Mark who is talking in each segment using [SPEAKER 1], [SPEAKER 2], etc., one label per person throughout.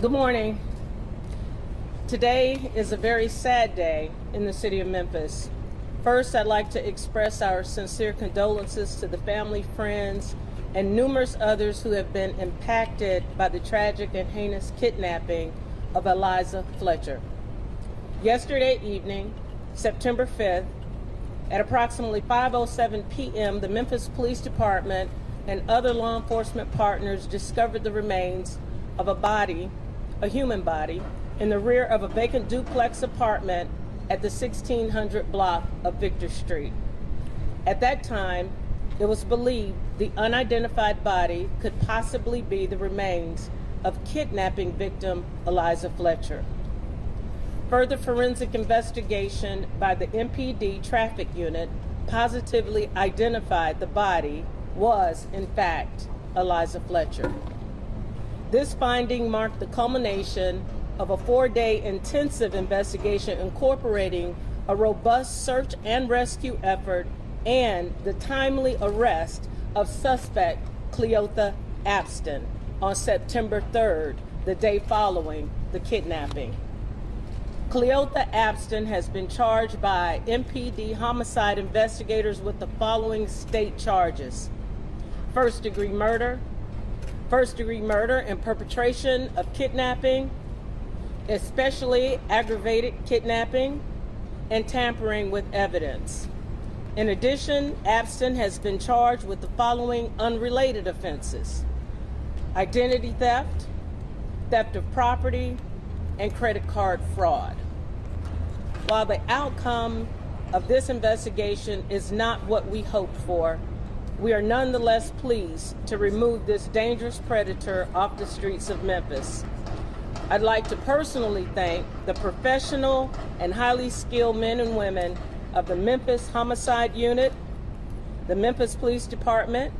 [SPEAKER 1] Good morning. Today is a very sad day in the city of Memphis. First, I'd like to express our sincere condolences to the family, friends, and numerous others who have been impacted by the tragic and heinous kidnapping of Eliza Fletcher. Yesterday evening, September 5th, at approximately 5:07 p.m., the Memphis Police Department and other law enforcement partners discovered the remains of a human body, in the rear of a vacant duplex apartment at the 1600 block of Victor Street. At that time, it was believed the unidentified body could possibly be the remains of kidnapping victim Eliza Fletcher. Further forensic investigation by the MPD traffic unit positively identified the body was, in fact, Eliza Fletcher. This finding marked the culmination of a 4-day intensive investigation incorporating a robust search and rescue effort and the timely arrest of suspect Cleotha Abston on September 3rd, the day following the kidnapping. Cleotha Abston has been charged by MPD homicide investigators with the following state charges: first-degree murder and perpetration of kidnapping, especially aggravated kidnapping, and tampering with evidence. In addition, Abston has been charged with the following unrelated offenses: identity theft, theft of property, and credit card fraud. While the outcome of this investigation is not what we hoped for, we are nonetheless pleased to remove this dangerous predator off the streets of Memphis. I'd like to personally thank the professional and highly skilled men and women of the Memphis Homicide Unit, the Memphis Police Department,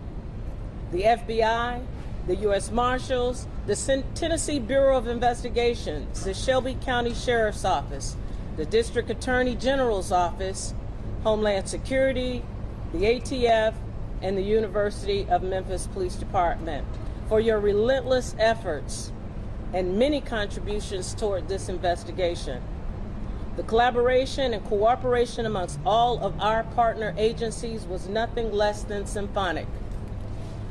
[SPEAKER 1] the FBI, the U.S. Marshals, the Tennessee Bureau of Investigations, the Shelby County Sheriff's Office, the District Attorney General's Office, Homeland Security, the ATF, and the University of Memphis Police Department for your relentless efforts and many contributions toward this investigation. The collaboration and cooperation amongst all of our partner agencies was nothing less than symphonic.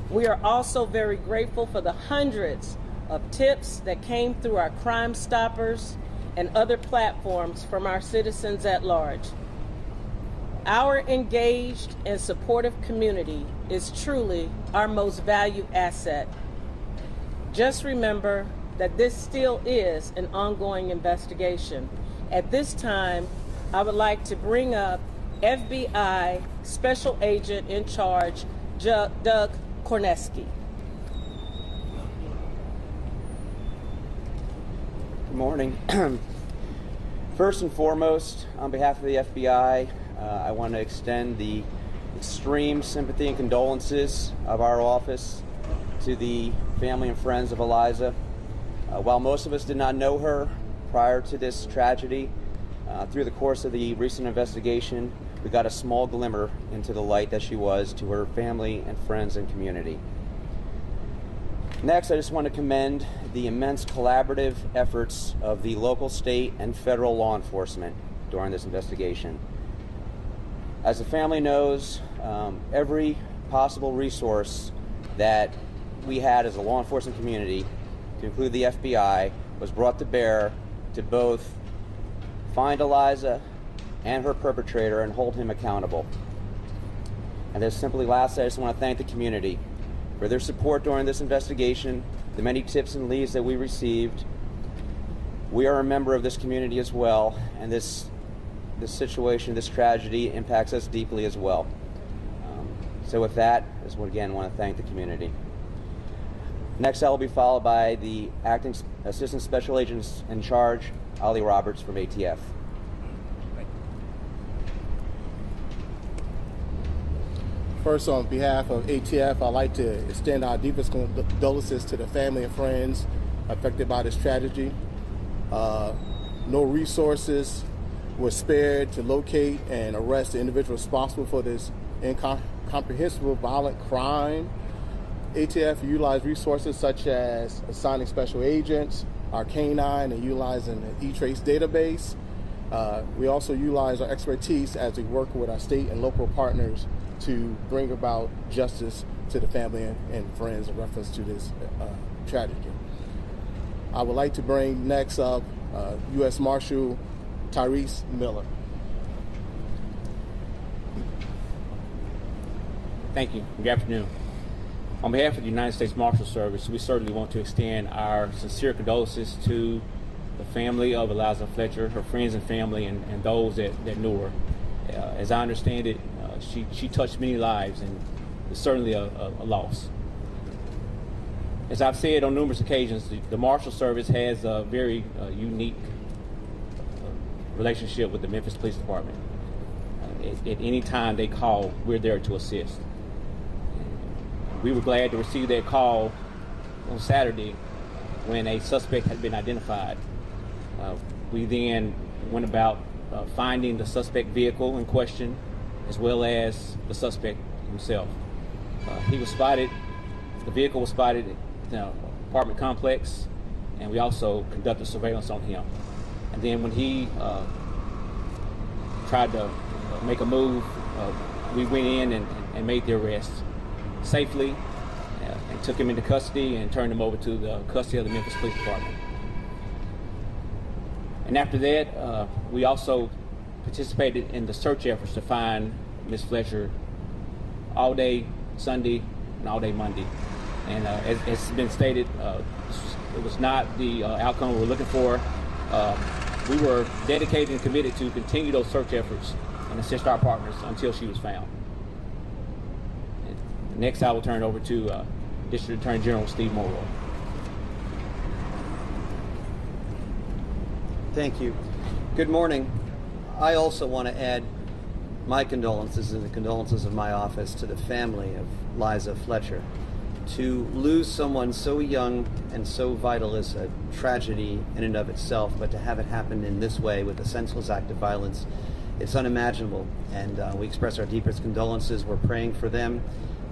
[SPEAKER 1] We are also very grateful for the hundreds of tips that came through our Crime Stoppers and other platforms from our citizens at large. Our engaged and supportive community is truly our most valued asset. Just remember that this still is an ongoing investigation. At this time, I would like to bring up FBI Special Agent in Charge, Doug Korneski.
[SPEAKER 2] Good morning. First and foremost, on behalf of the FBI, I want to extend the extreme sympathy and condolences of our office to the family and friends of Eliza. While most of us did not know her prior to this tragedy, through the course of the recent investigation, we got a small glimmer into the light that she was to her family and friends and community. Next, I just want to commend the immense collaborative efforts of the local, state, and federal law enforcement during this investigation. As the family knows, every possible resource that we had as a law enforcement community, to include the FBI, was brought to bear to both find Eliza and her perpetrator and hold him accountable. And then simply lastly, I just want to thank the community for their support during this investigation, the many tips and leads that we received. We are a member of this community as well, and this situation, this tragedy impacts us deeply as well. So with that, I just again want to thank the community. Next, I will be followed by the Acting Assistant Special Agent in Charge, Ollie Roberts from ATF.
[SPEAKER 3] First, on behalf of ATF, I'd like to extend our deepest condolences to the family and friends affected by this tragedy. No resources were spared to locate and arrest the individual responsible for this incomprehensible violent crime. ATF utilized resources such as assigning special agents, our canine and utilizing the E-Trace database. We also utilize our expertise as we work with our state and local partners to bring about justice to the family and friends in reference to this tragedy. I would like to bring next up U.S. Marshal Tyrese Miller.
[SPEAKER 4] Thank you. Good afternoon. On behalf of the United States Marshal Service, we certainly want to extend our sincere condolences to the family of Eliza Fletcher, her friends and family, and those that knew her. As I understand it, she touched many lives, and it's certainly a loss. As I've said on numerous occasions, the Marshal Service has a very unique relationship with the Memphis Police Department. At any time they call, we're there to assist. We were glad to receive that call on Saturday when a suspect had been identified. We then went about finding the suspect vehicle in question, as well as the suspect himself. He was spotted, the vehicle was spotted in an apartment complex, and we also conducted surveillance on him. And then when he tried to make a move, we went in and made the arrest safely, and took him into custody and turned him over to the custody of the Memphis Police Department. And after that, we also participated in the search efforts to find Ms. Fletcher all day Sunday and all day Monday. And as has been stated, it was not the outcome we were looking for. We were dedicated and committed to continue those search efforts and assist our partners until she was found. Next, I will turn it over to District Attorney General Steve Morrow.
[SPEAKER 5] Thank you. Good morning. I also want to add my condolences and the condolences of my office to the family of Eliza Fletcher. To lose someone so young and so vital is a tragedy in and of itself, but to have it happen in this way with a senseless act of violence, it's unimaginable. And we express our deepest condolences. We're praying for them.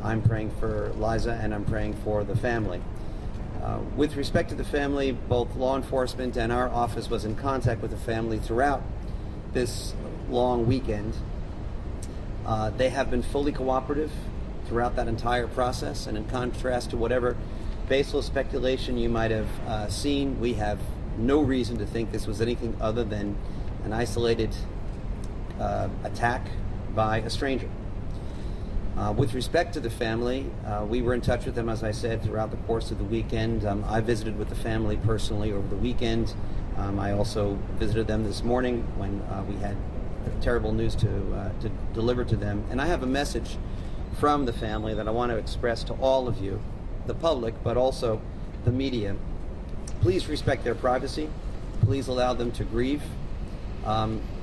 [SPEAKER 5] I'm praying for Eliza, and I'm praying for the family. With respect to the family, both law enforcement and our office was in contact with the family throughout this long weekend. They have been fully cooperative throughout that entire process, and in contrast to whatever baseless speculation you might have seen, we have no reason to think this was anything other than an isolated attack by a stranger. With respect to the family, we were in touch with them, as I said, throughout the course of the weekend. I visited with the family personally over the weekend. I also visited them this morning when we had terrible news to deliver to them. And I have a message from the family that I want to express to all of you, the public, but also the media. Please respect their privacy. Please allow them to grieve.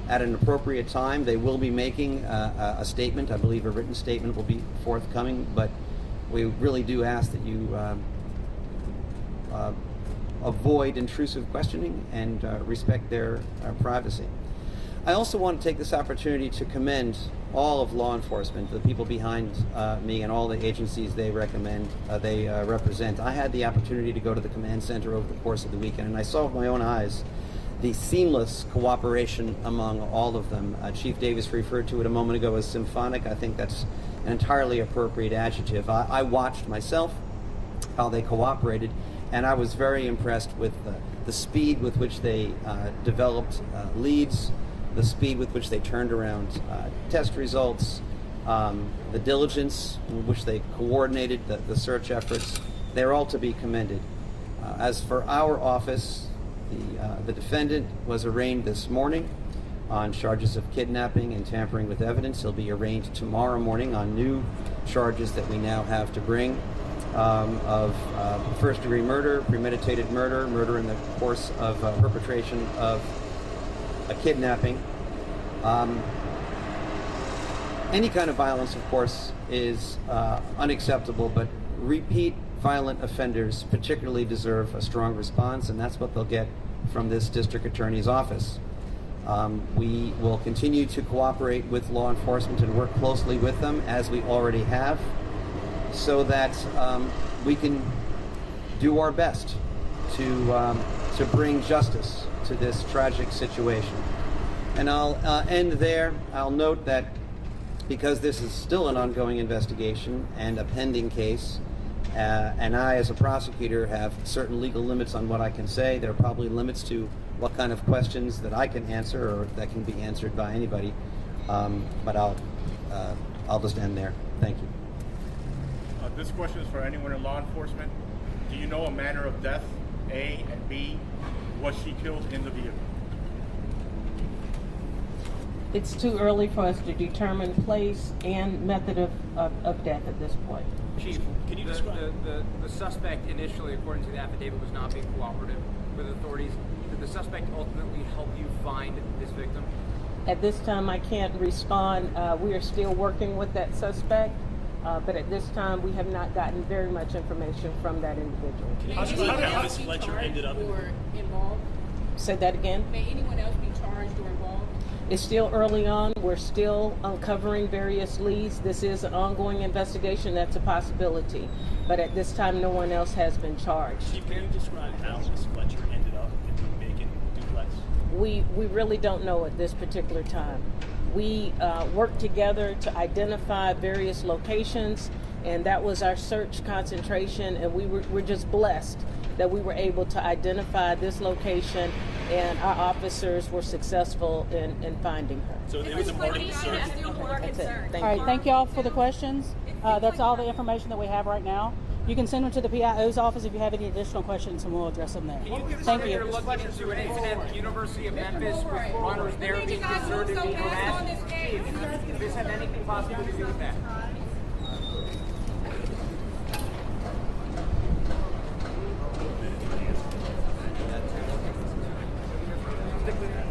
[SPEAKER 5] At an appropriate time, they will be making a statement. I believe a written statement will be forthcoming, but we really do ask that you avoid intrusive questioning and respect their privacy. I also want to take this opportunity to commend all of law enforcement, the people behind me, and all the agencies they represent. I had the opportunity to go to the command center over the course of the weekend, and I saw with my own eyes the seamless cooperation among all of them. Chief Davis referred to it a moment ago as symphonic. I think that's an entirely appropriate adjective. I watched myself how they cooperated, and I was very impressed with the speed with which they developed leads, the speed with which they turned around test results, the diligence in which they coordinated the search efforts. They're all to be commended. As for our office, the defendant was arraigned this morning on charges of kidnapping and tampering with evidence. He'll be arraigned tomorrow morning on new charges that we now have to bring of first-degree murder, premeditated murder, murder in the course of perpetration of a kidnapping. Any kind of violence, of course, is unacceptable, but repeat violent offenders particularly deserve a strong response, and that's what they'll get from this district attorney's office. We will continue to cooperate with law enforcement and work closely with them, as we already have, so that we can do our best to to bring justice to this tragic situation. And I'll end there. I'll note that because this is still an ongoing investigation and a pending case, and I, as a prosecutor, have certain legal limits on what I can say. There are probably limits to what kind of questions that I can answer or that can be answered by anybody. But I'll just end there. Thank you.
[SPEAKER 6] This question is for anyone in law enforcement. Do you know a manner of death? A, and B, was she killed in the vehicle?
[SPEAKER 1] It's too early for us to determine place and method of death at this point.
[SPEAKER 7] Chief, can you describe the suspect initially, according to the affidavit, was not being cooperative with authorities? Did the suspect ultimately help you find this victim?
[SPEAKER 1] At this time, I can't respond. We are still working with that suspect, but at this time, we have not gotten very much information from that individual.
[SPEAKER 8] How did Eliza Fletcher ended up
[SPEAKER 9] involved?
[SPEAKER 1] Say that again?
[SPEAKER 9] May anyone else be charged or involved?
[SPEAKER 1] It's still early on. We're still uncovering various leads. This is an ongoing investigation. That's a possibility. But at this time, no one else has been charged.
[SPEAKER 8] Chief, can you describe how Ms. Fletcher ended up in the vacant duplex?
[SPEAKER 1] We really don't know at this particular time. We worked together to identify various locations, and that was our search concentration, and we're just blessed that we were able to identify this location, and our officers were successful in finding her.
[SPEAKER 8] So it was a morning search.
[SPEAKER 1] That's it. Thank
[SPEAKER 10] All right,
[SPEAKER 1] you.
[SPEAKER 10] thank you all for the questions. That's all the information that we have right now. You can send them to the PIO's office if you have any additional questions, and we'll address them there. Thank
[SPEAKER 7] You're
[SPEAKER 10] you.
[SPEAKER 7] looking into an incident at the University of Memphis with runners there being deserted and harassed. Does this have anything possible to do with that? Stick with that.